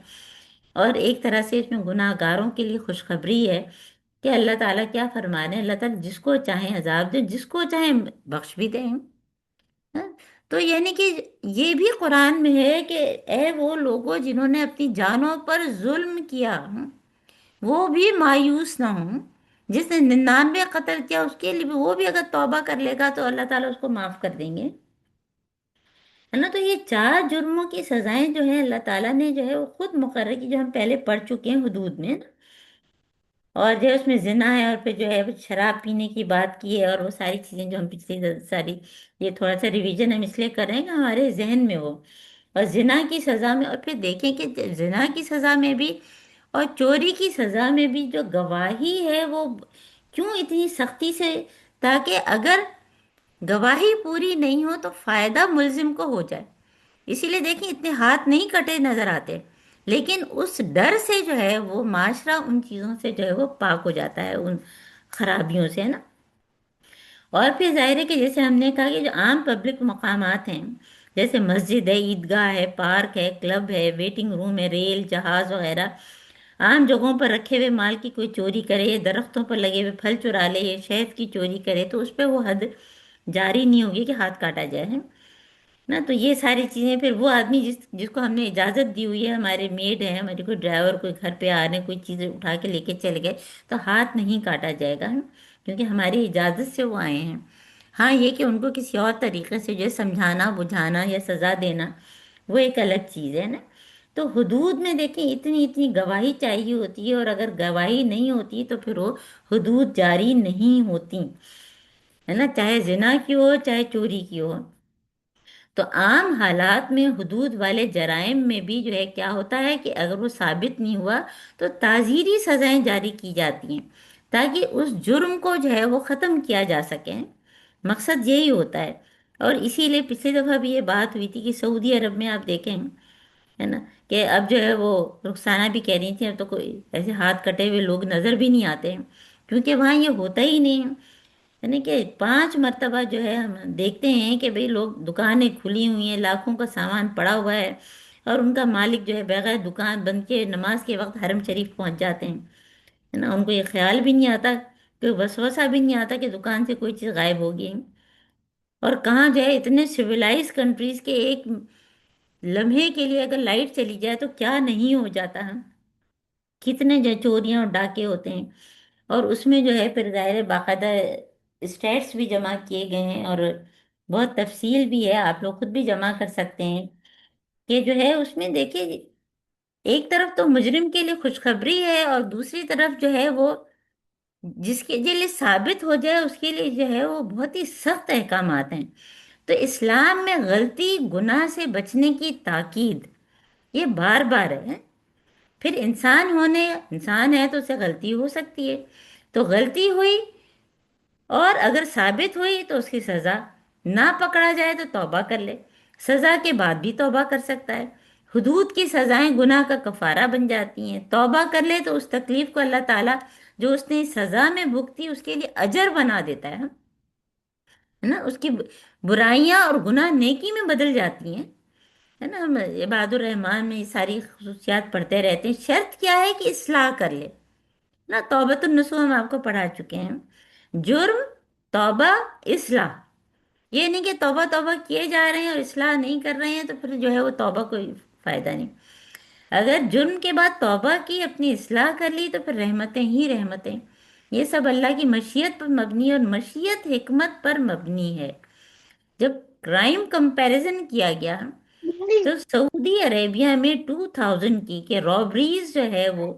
[SPEAKER 1] اور ایک طرح سے اس میں گناہ گاروں کے لیے خوشخبری ہے کہ اللہ تعالیٰ کیا فرما رہے ہیں، اللہ تعالیٰ جس کو چاہیں عذاب دیں، جس کو چاہیں بخش بھی دیں. ہاں؟ تو یعنی کہ یہ بھی قرآن میں ہے کہ اے وہ لوگوں جنہوں نے اپنی جانوں پر ظلم کیا، وہ بھی مایوس نہ ہوں. جس نے 99 قتل کیا اس کے لیے بھی، وہ بھی اگر توبہ کر لے گا تو اللہ تعالیٰ اس کو معاف کر دیں گے. ہے نا؟ تو یہ چار جرموں کی سزائیں جو ہیں اللہ تعالیٰ نے جو ہے وہ خود مقرر کی، جو ہم پہلے پڑھ چکے ہیں حدود میں. اور جو ہے اس میں زنا ہے، اور پھر جو ہے شراب پینے کی بات کی ہے، اور وہ ساری چیزیں جو ہم پچھلی ساری، یہ تھوڑا سا ریویژن ہم اس لیے کر رہے ہیں کہ ہمارے ذہن میں وہ. اور زنا کی سزا میں، اور پھر دیکھیں کہ زنا کی سزا میں بھی اور چوری کی سزا میں بھی جو گواہی ہے وہ کیوں اتنی سختی سے، تاکہ اگر گواہی پوری نہیں ہو تو فائدہ ملزم کو ہو جائے. اسی لیے دیکھیں اتنے ہاتھ نہیں کٹے نظر آتے، لیکن اس ڈر سے جو ہے وہ معاشرہ ان چیزوں سے جو ہے وہ پاک ہو جاتا ہے، ان خرابیوں سے، ہے نا. اور پھر ظاہر ہے کہ جیسے ہم نے کہا کہ جو عام پبلک مقامات ہیں، جیسے مسجد ہے، عیدگاہ ہے، پارک ہے، کلب ہے، ویٹنگ روم ہے، ریل جہاز وغیرہ، عام جگہوں پر رکھے ہوئے مال کی کوئی چوری کرے، درختوں پر لگے ہوئے پھل چرا لے، شہد کی چوری کرے، تو اس پہ وہ حد جاری نہیں ہوگی کہ ہاتھ کاٹا جائے ہے نا. تو یہ ساری چیزیں پھر وہ آدمی جس کو ہم نے اجازت دی ہوئی ہے، ہمارے میڈ ہیں، ہمارے کوئی ڈرائیور کوئی گھر پہ آ رہے ہیں، کوئی چیزیں اٹھا کے لے کے چل گئے، تو ہاتھ نہیں کاٹا جائے گا، کیونکہ ہماری اجازت سے وہ آئے ہیں. ہاں یہ کہ ان کو کسی اور طریقے سے جو ہے سمجھانا بجھانا یا سزا دینا، وہ ایک الگ چیز ہے نا. تو حدود میں دیکھیں اتنی اتنی گواہی چاہیے ہوتی ہے، اور اگر گواہی نہیں ہوتی تو پھر وہ حدود جاری نہیں ہوتی، ہے نا، چاہے زنا کی ہو چاہے چوری کی ہو. تو عام حالات میں حدود والے جرائم میں بھی جو ہے کیا ہوتا ہے کہ اگر وہ ثابت نہیں ہوا تو تعزیری سزائیں جاری کی جاتی ہیں، تاکہ اس جرم کو جو ہے وہ ختم کیا جا سکے. مقصد یہی ہوتا ہے. اور اسی لیے پچھلی دفعہ بھی یہ بات ہوئی تھی کہ سعودی عرب میں آپ دیکھیں، ہے نا، کہ اب جو ہے وہ رخسانہ بھی کہہ رہی تھی اب تو کوئی ایسے ہاتھ کٹے ہوئے لوگ نظر بھی نہیں آتے ہیں، کیونکہ وہاں یہ ہوتا ہی نہیں ہے. یعنی کہ 5 مرتبہ جو ہے ہم دیکھتے ہیں کہ بھئی لوگ، دکانیں کھلی ہوئی ہیں، لاکھوں کا سامان پڑا ہوا ہے، اور ان کا مالک جو ہے بغیر دکان بند کے نماز کے وقت حرم شریف پہنچ جاتے ہیں. ہے نا، ان کو یہ خیال بھی نہیں آتا، کوئی وسوسہ بھی نہیں آتا کہ دکان سے کوئی چیز غائب ہوگی. اور کہاں جو ہے اتنے سویلائز کنٹریز کے ایک لمحے کے لیے اگر لائٹ چلی جائے تو کیا نہیں ہو جاتا ہے، کتنے جو چوریاں اور ڈاکے ہوتے ہیں. اور اس میں جو ہے پھر ظاہر باقاعدہ اسٹیٹس بھی جمع کیے گئے ہیں، اور بہت تفصیل بھی ہے، آپ لوگ خود بھی جمع کر سکتے ہیں. کہ جو ہے اس میں دیکھیے ایک طرف تو مجرم کے لیے خوشخبری ہے، اور دوسری طرف جو ہے وہ جس کے لیے ثابت ہو جائے اس کے لیے جو ہے وہ بہت ہی سخت احکامات ہیں. تو اسلام میں غلطی گناہ سے بچنے کی تاکید یہ بار بار ہے. پھر انسان ہے تو اسے غلطی ہو سکتی ہے، تو غلطی ہوئی اور اگر ثابت ہوئی تو اس کی سزا، نہ پکڑا جائے تو توبہ کر لے، سزا کے بعد بھی توبہ کر سکتا ہے. حدود کی سزائیں گناہ کا کفارہ بن جاتی ہیں، توبہ کر لے تو اس تکلیف کو اللہ تعالیٰ جو اس نے سزا میں بھگتی اس کے لیے اجر بنا دیتا ہے نا، اس کی برائیاں اور گناہ نیکی میں بدل جاتی ہیں. ہے نا، ہم عباد الرحمان میں یہ ساری خصوصیات پڑھتے رہتے ہیں. شرط کیا ہے کہ اصلاح کر لے نا. توبۃ النصوح ہم آپ کو پڑھا چکے ہیں، جرم، توبہ، اصلاح. یہ نہیں کہ توبہ توبہ کیے جا رہے ہیں اور اصلاح نہیں کر رہے ہیں تو پھر جو ہے وہ توبہ کوئی فائدہ نہیں. اگر جرم کے بعد توبہ کی، اپنی اصلاح کر لی تو پھر رحمتیں ہی رحمتیں. یہ سب اللہ کی مشیت پر مبنی، اور مشیت حکمت پر مبنی ہے. جب کرائم کمپیریزن کیا گیا تو سعودی عربیہ میں 2000 کی کہ رابریز جو ہے وہ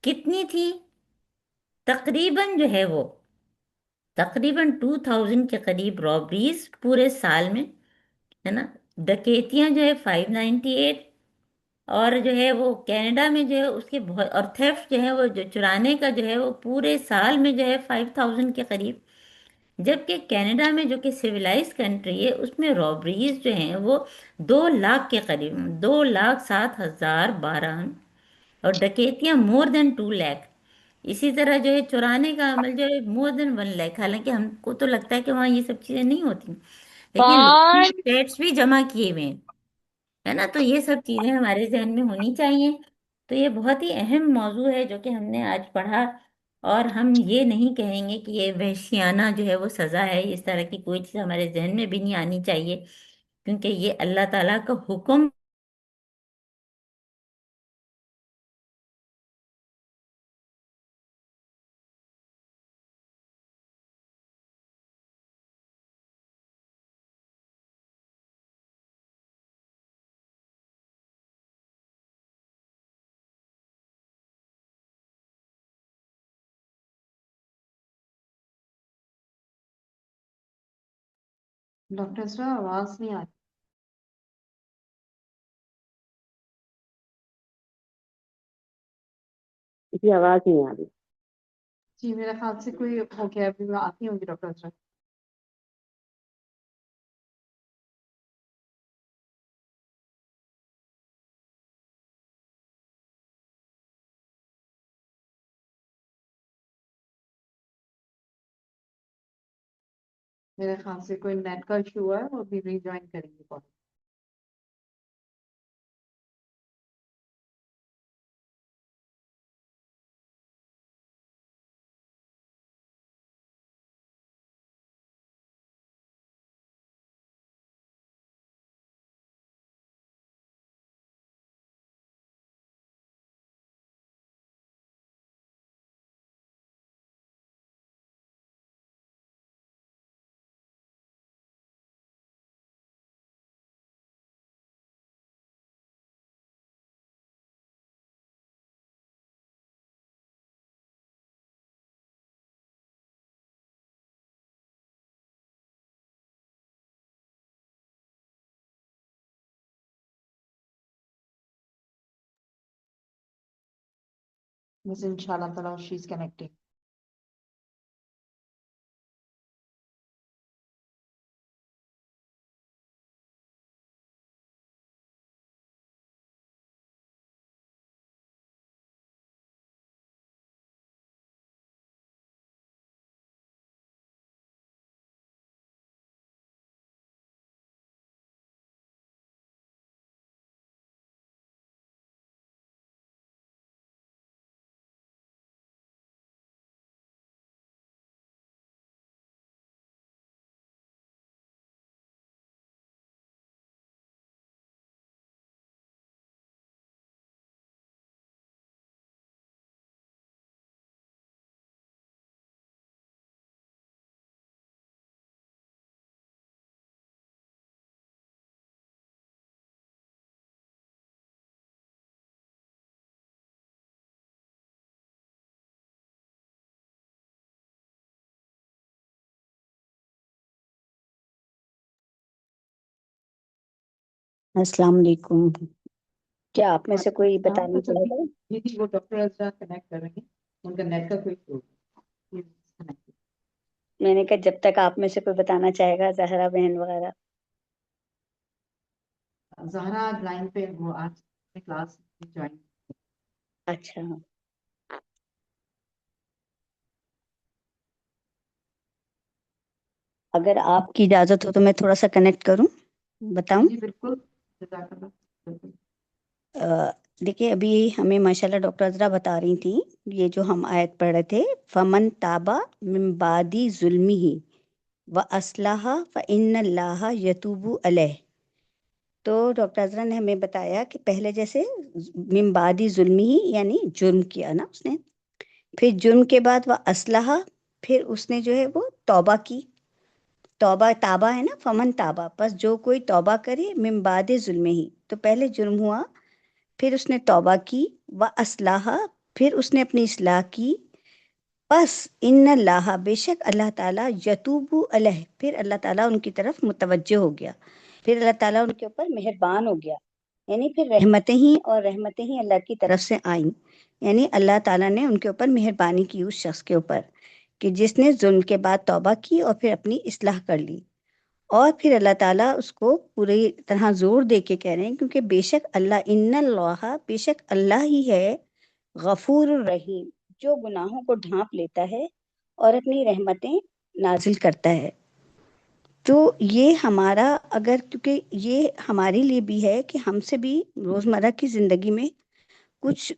[SPEAKER 1] کتنی تھی، تقریباً جو ہے وہ تقریباً 2000 کے قریب رابریز پورے سال میں، ہے نا. ڈکیتیاں جو ہے 598، اور جو ہے وہ کینیڈا میں جو ہے اس کے بہت، اور تھیفٹ جو ہے وہ جو چرانے کا جو ہے وہ پورے سال میں جو ہے 5000 کے قریب. جبکہ کینیڈا میں جو کہ سویلائز کنٹری ہے اس میں رابریز جو ہیں وہ 2 لاکھ کے قریب، 2,07,012، اور ڈکیتیاں مور دین 2 لاکھ. اسی طرح جو ہے چرانے کا عمل جو ہے مور دین 1 لاکھ. حالانکہ ہم کو تو لگتا ہے کہ وہاں یہ سب چیزیں نہیں ہوتی، لیکن لوگوں نے
[SPEAKER 2] پانچ
[SPEAKER 1] اسٹیٹس بھی جمع کیے ہوئے ہیں، ہے نا. تو یہ سب چیزیں ہمارے ذہن میں ہونی چاہیے. تو یہ بہت ہی اہم موضوع ہے جو کہ ہم نے آج پڑھا. اور ہم یہ نہیں کہیں گے کہ یہ وحشیانہ جو ہے وہ سزا ہے، اس طرح کی کوئی چیز ہمارے ذہن میں بھی نہیں آنی چاہیے، کیونکہ یہ اللہ تعالیٰ کا حکم۔
[SPEAKER 3] ڈاکٹر اسرا آواز نہیں آ
[SPEAKER 4] جی آواز نہیں آ رہی۔
[SPEAKER 3] جی میرے خیال سے کوئی ہو گیا، ابھی میں آتی ہوں گی ڈاکٹر اسرا۔ میرے خیال سے کوئی نیٹ کا ایشو ہے، وہ بھی ری جوائن کریں گے کال۔ بس ان شاء اللہ تعالیٰ شی از کنیکٹنگ۔
[SPEAKER 4] السلام علیکم، کیا آپ میں سے کوئی
[SPEAKER 3] ہاں
[SPEAKER 4] بتانا چاہے گا؟
[SPEAKER 3] جی جی وہ ڈاکٹر اسرا کنیکٹ کریں گے، ان کا نیٹ کا کوئی ایشو ہے۔
[SPEAKER 4] میں نے کہا جب تک آپ میں سے کوئی بتانا چاہے گا، زہرا بہن وغیرہ۔
[SPEAKER 3] زہرا آج لائن پہ، وہ آج کلاس جوائن۔
[SPEAKER 4] اچھا، اگر آپ کی اجازت ہو تو میں تھوڑا سا کنیکٹ کروں، بتاؤں؟
[SPEAKER 3] جی بالکل، جزاک اللہ، بالکل۔
[SPEAKER 4] دیکھیے ابھی ہمیں ماشاءاللہ ڈاکٹر عذرا بتا رہی تھی، یہ جو ہم آیت پڑھ رہے تھے، فمن تابا من بعد ظلمہ واصلح فان اللہ یتوب علیہ۔ تو ڈاکٹر عذرا نے ہمیں بتایا کہ پہلے جیسے من بعد ظلمہ یعنی جرم کیا نا اس نے، پھر جرم کے بعد وہ اسلحہ، پھر اس نے جو ہے وہ توبہ کی۔ توبہ تابہ ہے نا، فمن تابہ، بس جو کوئی توبہ کرے من بعد ظلم ہی، تو پہلے جرم ہوا، پھر اس نے توبہ کی، و اسلحہ، پھر اس نے اپنی اصلاح کی، پس ان اللہ، بے شک اللہ تعالیٰ، یتوب علیہ، پھر اللہ تعالیٰ ان کی طرف متوجہ ہو گیا، پھر اللہ تعالیٰ ان کے اوپر مہربان ہو گیا، یعنی پھر رحمتیں ہی اللہ کی طرف سے آئیں، یعنی اللہ تعالیٰ نے ان کے اوپر مہربانی کی اس شخص کے اوپر کہ جس نے ظلم کے بعد توبہ کی اور پھر اپنی اصلاح کر لی۔ اور پھر اللہ تعالیٰ اس کو پوری طرح زور دے کے کہہ رہے ہیں کیونکہ بے شک اللہ، ان اللہ، بے شک اللہ ہی ہے غفور الرحیم، جو گناہوں کو ڈھانپ لیتا ہے اور اپنی رحمتیں نازل کرتا ہے۔ تو یہ ہمارا، اگر کیونکہ یہ ہمارے لیے بھی ہے کہ ہم سے بھی روزمرہ کی زندگی میں کچھ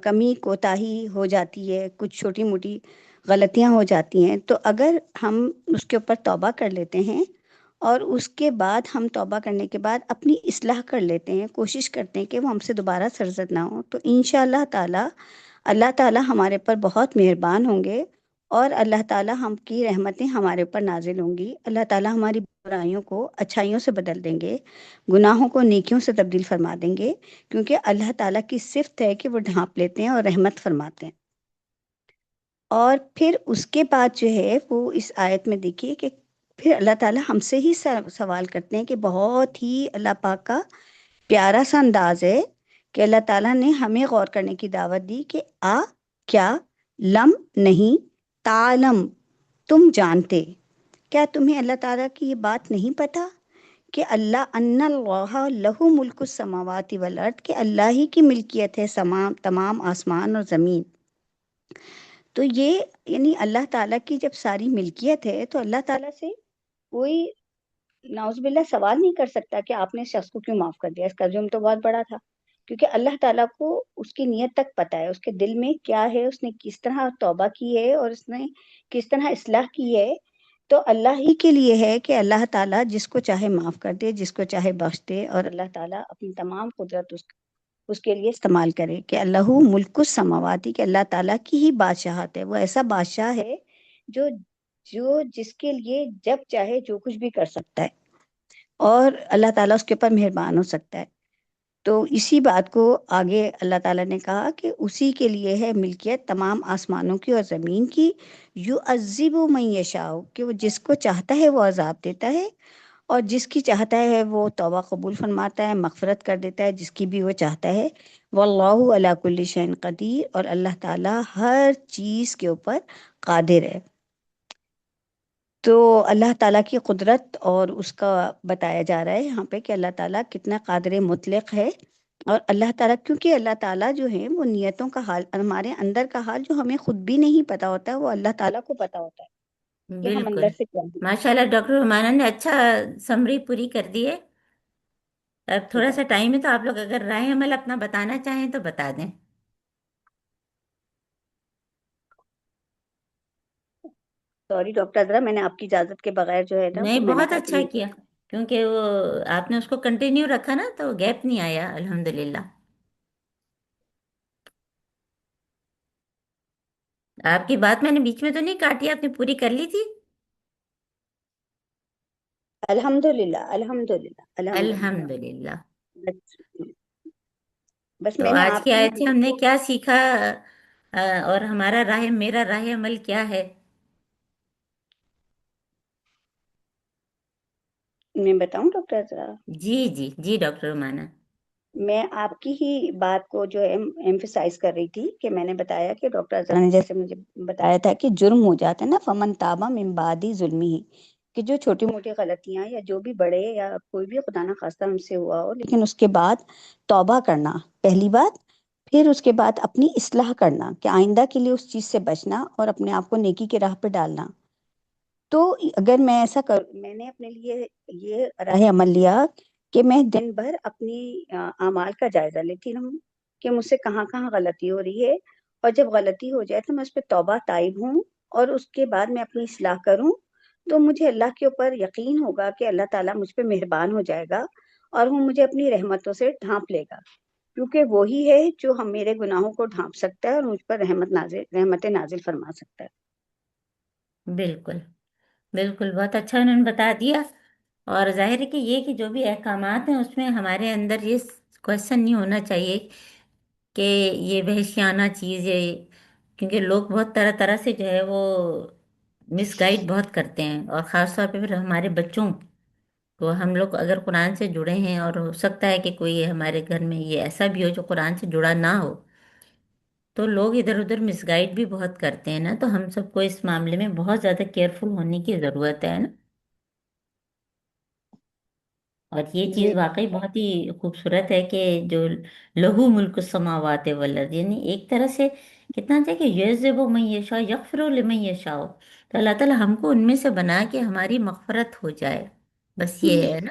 [SPEAKER 4] کمی کوتاہی ہو جاتی ہے، کچھ چھوٹی موٹی غلطیاں ہو جاتی ہیں، تو اگر ہم اس کے اوپر توبہ کر لیتے ہیں اور اس کے بعد ہم توبہ کرنے کے بعد اپنی اصلاح کر لیتے ہیں، کوشش کرتے ہیں کہ وہ ہم سے دوبارہ سرزد نہ ہو، تو انشاءاللہ تعالی اللہ تعالی ہمارے پر بہت مہربان ہوں گے اور اللہ تعالی ہم کی رحمتیں ہمارے اوپر نازل ہوں گی۔ اللہ تعالی ہماری برائیوں کو اچھائیوں سے بدل دیں گے، گناہوں کو نیکیوں سے تبدیل فرما دیں گے، کیونکہ اللہ تعالیٰ کی صفت ہے کہ وہ ڈھانپ لیتے ہیں اور رحمت فرماتے ہیں۔ اور پھر اس کے بعد جو ہے وہ اس آیت میں دیکھیے کہ پھر اللہ تعالیٰ ہم سے ہی سوال کرتے ہیں کہ بہت ہی اللہ پاک کا پیارا سا انداز ہے کہ اللہ تعالیٰ نے ہمیں غور کرنے کی دعوت دی کہ کیا لم نہیں تعلم تم جانتے، کیا تمہیں اللہ تعالیٰ کی یہ بات نہیں پتا کہ اللہ ان اللہ لہو ملک السماوات والارض، کہ اللہ ہی کی ملکیت ہے تمام آسمان اور زمین۔ تو یہ یعنی اللہ تعالیٰ کی جب ساری ملکیت ہے تو اللہ تعالیٰ سے کوئی نعوذ باللہ سوال نہیں کر سکتا کہ آپ نے اس شخص کو کیوں معاف کر دیا، اس کا جرم تو بہت بڑا تھا، کیونکہ اللہ تعالیٰ کو اس کی نیت تک پتہ ہے، اس کے دل میں کیا ہے، اس نے کس طرح توبہ کی ہے اور اس نے کس طرح اصلاح کی ہے۔ تو اللہ ہی کے لیے ہے کہ اللہ تعالیٰ جس کو چاہے معاف کر دے، جس کو چاہے بخش دے، اور اللہ تعالیٰ اپنی تمام قدرت اس کے لیے استعمال کرے کہ اللہ ملک السماواتی، کہ اللہ تعالیٰ کی ہی بادشاہت ہے، وہ ایسا بادشاہ ہے جو جس کے لیے جب چاہے جو کچھ بھی کر سکتا ہے اور اللہ تعالیٰ اس کے اوپر مہربان ہو سکتا ہے۔ تو اسی بات کو آگے اللہ تعالیٰ نے کہا کہ اسی کے لیے ہے ملکیت تمام آسمانوں کی اور زمین کی، یعذب من یشاء، کہ وہ جس کو چاہتا ہے وہ عذاب دیتا ہے اور جس کی چاہتا ہے وہ توبہ قبول فرماتا ہے، مغفرت کر دیتا ہے جس کی بھی وہ چاہتا ہے۔ واللہ علی کل شیء قدیر، اور اللہ تعالیٰ ہر چیز کے اوپر قادر ہے۔ تو اللہ تعالیٰ کی قدرت اور اس کا بتایا جا رہا ہے یہاں پہ کہ اللہ تعالیٰ کتنا قادر مطلق ہے، اور اللہ تعالیٰ کیونکہ اللہ تعالیٰ جو ہے وہ نیتوں کا حال، ہمارے اندر کا حال جو ہمیں خود بھی نہیں پتا ہوتا ہے، وہ اللہ تعالیٰ کو پتا ہوتا ہے کہ ہم
[SPEAKER 1] بالکل،
[SPEAKER 4] اندر سے کیا ہیں۔
[SPEAKER 1] ماشاءاللہ ڈاکٹر رومانہ نے اچھا سمری پوری کر دی ہے۔ اب تھوڑا سا ٹائم ہے تو آپ لوگ اگر رائے عمل اپنا بتانا چاہیں تو بتا دیں۔
[SPEAKER 4] سوری ڈاکٹر عذرا، میں نے آپ کی اجازت کے بغیر جو ہے نا وہ
[SPEAKER 1] نہیں،
[SPEAKER 4] میں نے
[SPEAKER 1] بہت
[SPEAKER 4] کہا کہ
[SPEAKER 1] اچھا کیا، کیونکہ وہ آپ نے اس کو کنٹینیو رکھا نا تو گیپ نہیں آیا الحمدللہ۔ آپ کی بات میں نے بیچ میں تو نہیں کاٹی، آپ نے پوری کر لی تھی؟
[SPEAKER 4] الحمدللہ الحمدللہ الحمدللہ۔
[SPEAKER 1] الحمدللہ۔
[SPEAKER 4] بس بس
[SPEAKER 1] تو
[SPEAKER 4] میں نے
[SPEAKER 1] آج
[SPEAKER 4] آپ
[SPEAKER 1] کی
[SPEAKER 4] کی
[SPEAKER 1] آیت سے ہم
[SPEAKER 4] محنت
[SPEAKER 1] نے
[SPEAKER 4] کو،
[SPEAKER 1] کیا سیکھا، اور میرا راہ عمل کیا ہے؟
[SPEAKER 4] میں بتاؤں ڈاکٹر عذرا؟
[SPEAKER 1] جی جی جی ڈاکٹر رومانہ۔
[SPEAKER 4] میں آپ کی ہی بات کو جو ایمفیسائز کر رہی تھی کہ میں نے بتایا کہ ڈاکٹر عذرا نے جیسے مجھے بتایا تھا کہ جرم ہو جاتا ہے نا، فمن تابا من بعد ظلمہ، کہ جو چھوٹی موٹی غلطیاں یا جو بھی بڑے یا کوئی بھی خدا نخواستہ ہم سے ہوا ہو، لیکن اس کے بعد توبہ کرنا پہلی بات، پھر اس کے بعد اپنی اصلاح کرنا کہ آئندہ کے لیے اس چیز سے بچنا اور اپنے آپ کو نیکی کے راہ پہ ڈالنا۔ تو اگر میں ایسا میں نے اپنے لیے یہ راہ عمل لیا کہ میں دن بھر اپنی اعمال کا جائزہ لیتی رہوں کہ مجھ سے کہاں کہاں غلطی ہو رہی ہے، اور جب غلطی ہو جائے تو میں اس پہ توبہ تائب ہوں اور اس کے بعد میں اپنی اصلاح کروں، تو مجھے اللہ کے اوپر یقین ہوگا کہ اللہ تعالیٰ مجھ پہ مہربان ہو جائے گا اور وہ مجھے اپنی رحمتوں سے ڈھانپ لے گا، کیونکہ وہی ہے جو ہم میرے گناہوں کو ڈھانپ سکتا ہے اور مجھ پر رحمت نازل فرما سکتا ہے۔
[SPEAKER 1] بالکل بالکل، بہت اچھا انہوں نے بتا دیا۔ اور ظاہر ہے کہ جو بھی احکامات ہیں اس میں ہمارے اندر یہ کوشچن نہیں ہونا چاہیے کہ یہ وحشیانہ چیز ہے، کیونکہ لوگ بہت طرح طرح سے جو ہے وہ مس گائیڈ بہت کرتے ہیں، اور خاص طور پہ پھر ہمارے بچوں کو، ہم لوگ اگر قرآن سے جڑے ہیں اور ہو سکتا ہے کہ کوئی ہمارے گھر میں یہ ایسا بھی ہو جو قرآن سے جڑا نہ ہو، تو لوگ ادھر ادھر مس گائیڈ بھی بہت کرتے ہیں نا، تو ہم سب کو اس معاملے میں بہت زیادہ کیئرفل ہونے کی ضرورت ہے نا۔ اور یہ
[SPEAKER 4] جی
[SPEAKER 1] چیز واقعی بہت ہی خوبصورت ہے کہ جو لہو ملک السماوات والارض، یعنی ایک طرح سے کتنا چاہیے کہ یعذب من یشاء یغفر لمن یشاء، تو اللہ تعالیٰ ہم کو ان میں سے بنا کے ہماری مغفرت ہو جائے، بس یہ ہے نا۔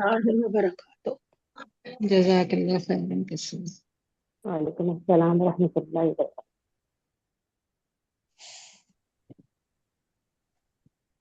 [SPEAKER 5] اللہ وبرکاتہ.
[SPEAKER 3] جزاک اللہ خیرن کثیر.
[SPEAKER 6] وعلیکم السلام ورحمۃ اللہ وبرکاتہ.